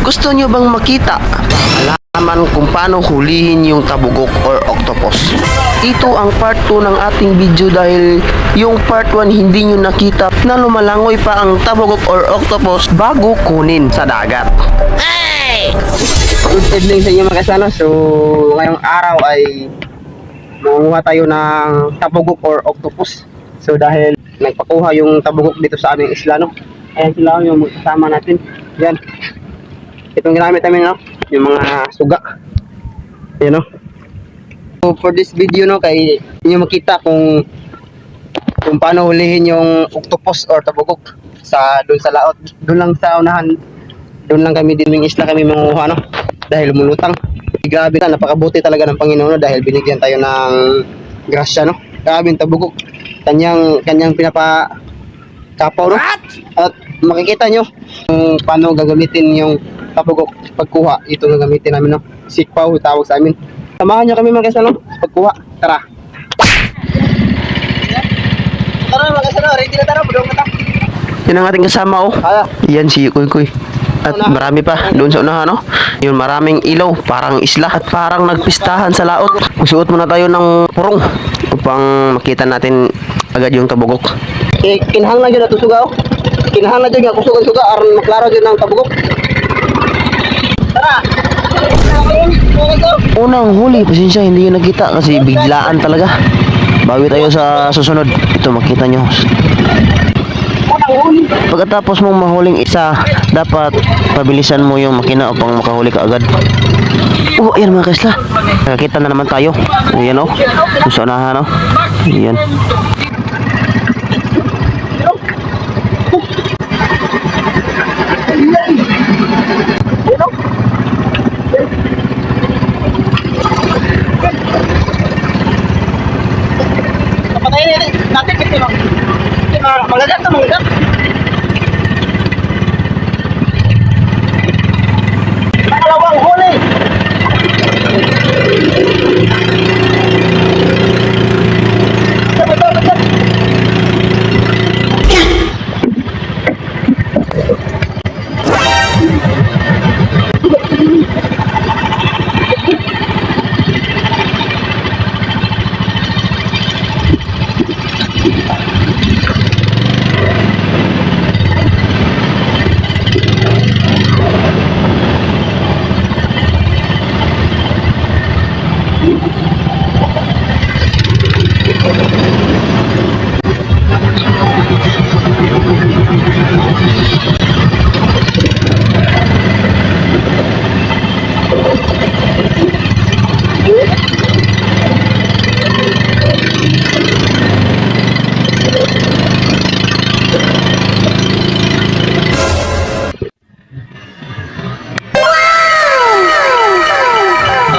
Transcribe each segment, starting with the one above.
Gusto nyo bang makita? Alaman kung paano hulihin yung tabugok or octopus. Ito ang part 2 ng ating video dahil yung part 1 hindi nyo nakita na lumalangoy pa ang tabugok or octopus bago kunin sa dagat. Hey! Good evening sa inyo mga kasano. So ngayong araw ay mangunguha tayo ng tabugok or octopus. So dahil nagpakuha yung tabugok dito sa aming isla, no? Ayan sila yung kasama natin. Yan. Itong ginamit namin, no? Yung mga suga. Ayan, no? So for this video, no, kay inyo makita kung paano hulihin yung octopus or tabugok sa doon sa laot. Doon lang sa unahan. Doon lang kami din ng isla kami manguha, no? Dahil lumulutang. Grabe na, napakabuti talaga ng Panginoon, no? Dahil binigyan tayo ng grasya, no? Grabe yung tabugok. Kanyang pinapakapaw, no? At makikita nyo kung paano gagamitin yung tabugok pagkuha. Ito gagamitin namin, no? Sikpaw, tawag sa amin. Samahan nyo kami mga kasano pagkuha. Tara! Tara mga kasano, ready na tara, budong na ta. Yan ang ating kasama, oh. Yan si Kuy Kuy. At marami pa doon sa unahan, no? Yun, maraming ilaw, parang isla at parang nagpistahan sa laot. Magsuot muna tayo ng purong upang makita natin agad yung tabugok. Kinahang lang yun na tusuga, oh. Kinahang lang yun na kusuga-suga aron maklaro yun ng tabugok. Tara! Unang huli, pasensya, hindi yun nakita kasi biglaan talaga. Bawi tayo sa susunod. Ito, makita nyo. Pagkatapos mong mahuling isa, dapat pabilisan mo yung makina upang makahuli ka agad. Oh, ayan mga kaisla. Nakakita na naman tayo. Ayan, oh. Sa unahan, oh. Ayan. Patayin natin kasi magagat na magagat. Nakalawang huli.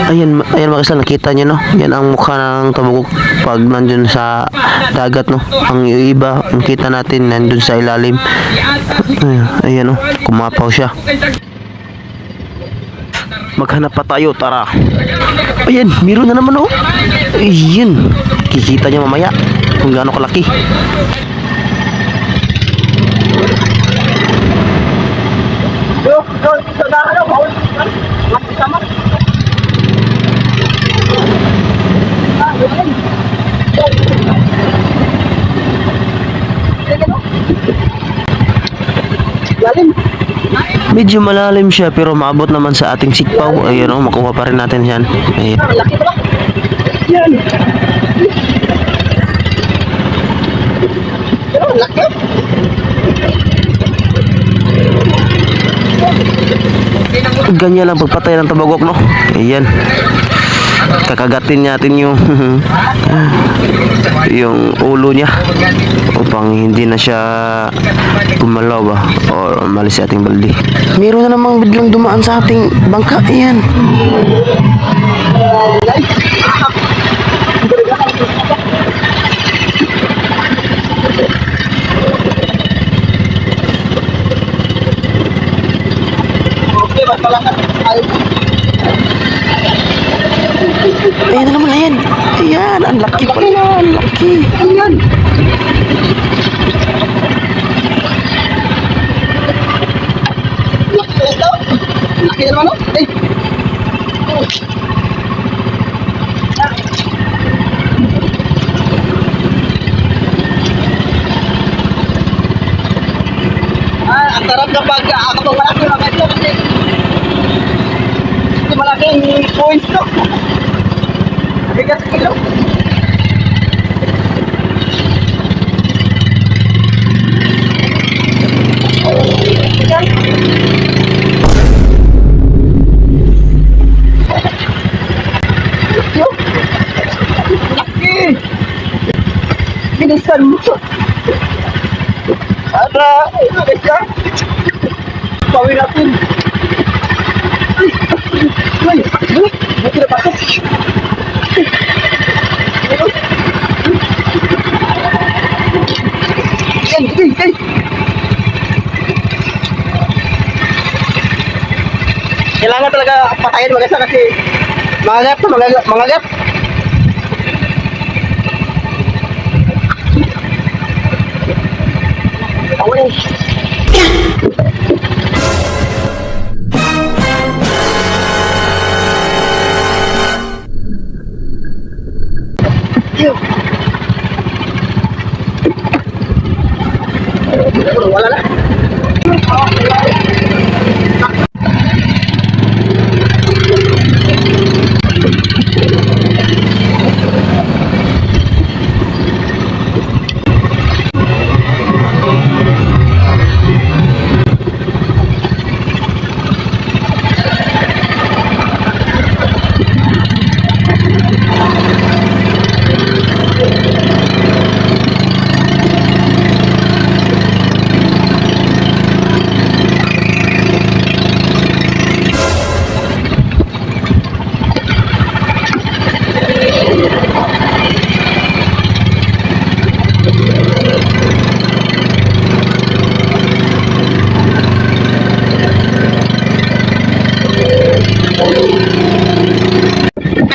Ayan mga kaisla, nakita nyo, no? Yan ang mukha ng tabugok pag nandun sa dagat, no? Ang iba, ang kita natin nandun sa ilalim. Ayan, no? Kumapaw siya. Maghanap pa tayo, tara. Ayan, meron na naman, oh. Ayan, kikita nyo mamaya kung gaano kalaki. Medyo malalim siya pero maabot naman sa ating sikpaw. Ayun, oh, makuha pa rin natin yan. Ayan. Laki pala. Yan. Pero laki. Ganyan lang pagpatay ng tabugok, no? Ayan. Kakagatin natin yung yung ulo niya upang hindi na siya gumalaw ba o umalis sa ating balde. Meron na namang biglang dumaan sa ating bangka. Ayan. Okay, matalakan tayo. Ayan na naman, ayan. Ayan, ang laki pala. Ang laki. Ayan. Malaki na naman, no? Ay! Ang sarap kapag kapag malaki mga kaisla kasi hindi malaki yung points, no? Bigat sa kilo. Bilisan mo. Ada, ito guys. Pawin natin. Ay, buti na pasok. Ay. Kailangan talaga patayin mag-isa kasi mangagat. Wala na.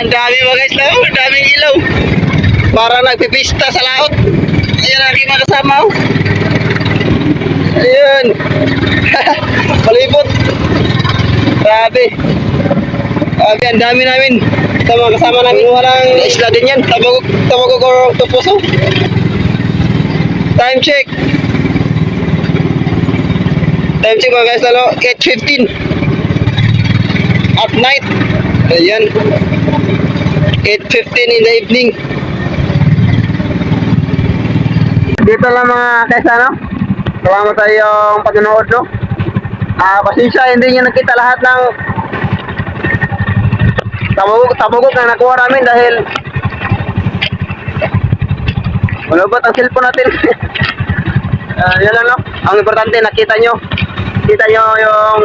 Ang dami mga isla, ang daming ilaw. Parang nagpipista sa laot. Ayan ang aking mga kasama. Ayun. Palipot. Grabe. Grabe, ang dami namin. Sa mga kasama namin. Walang isla din yan. Tabagok or octopus. Time check. Time check mga guys, 8:15 at night. Ayan, 8:15 in the evening. Dito lang mga kaisa, no? Salamat sa iyong pagnonood, no? Pasensya, hindi niya nakita lahat ng tabugok na nakuha namin dahil malubot ang cellphone natin. Yan lang, no? Ang importante, nakita nyo yung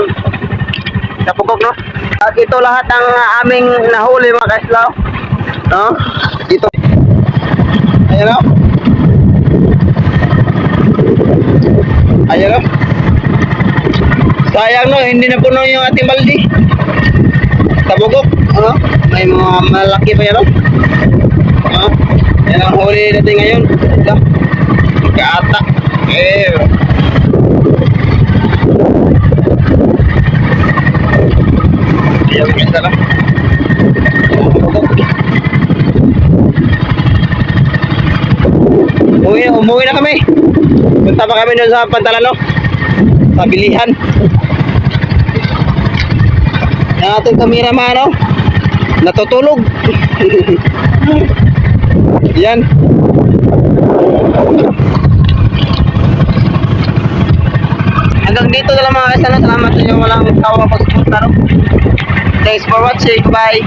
tabugok, no? At ito lahat ang aming nahuli mga kaislaw, no? Ito. Ayan, no? Ayan, no? Sayang, no? Hindi na puno yung ating baldi. Tabugok, ano? May mga malaki pa yan, no? Yan ang huli natin ngayon. Ito. Kaata. Ayan, kita lang. Umuwi na kami. Punta pa kami doon sa Pantalano. Sa bilihan. Yung ating kameraman, no? Natutulog. Yan. Hanggang dito na lang mga kasana. Salamat sa inyo walang tawang pagsusunod na, no? Thanks for watching. Bye.